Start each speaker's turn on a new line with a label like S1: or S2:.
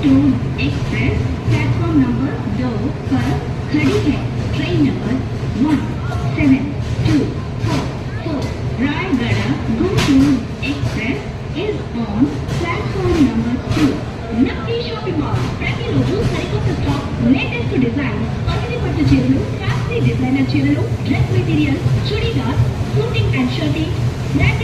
S1: Guntur express platform number 2 पर खड़ी है। Train number 1724 Raigarh Guntur express is on platform number 2. నక్కి షాపింగ్ మాల్ ప్రతిరోజు సరికొత్త స్టాక్, లేటెస్ట్ డిజైన్, పసిడి పట్టు చీరలు, ఫ్యాన్సీ డిజైనర్ చీరలు, dress material, churidar, suiting and shirting,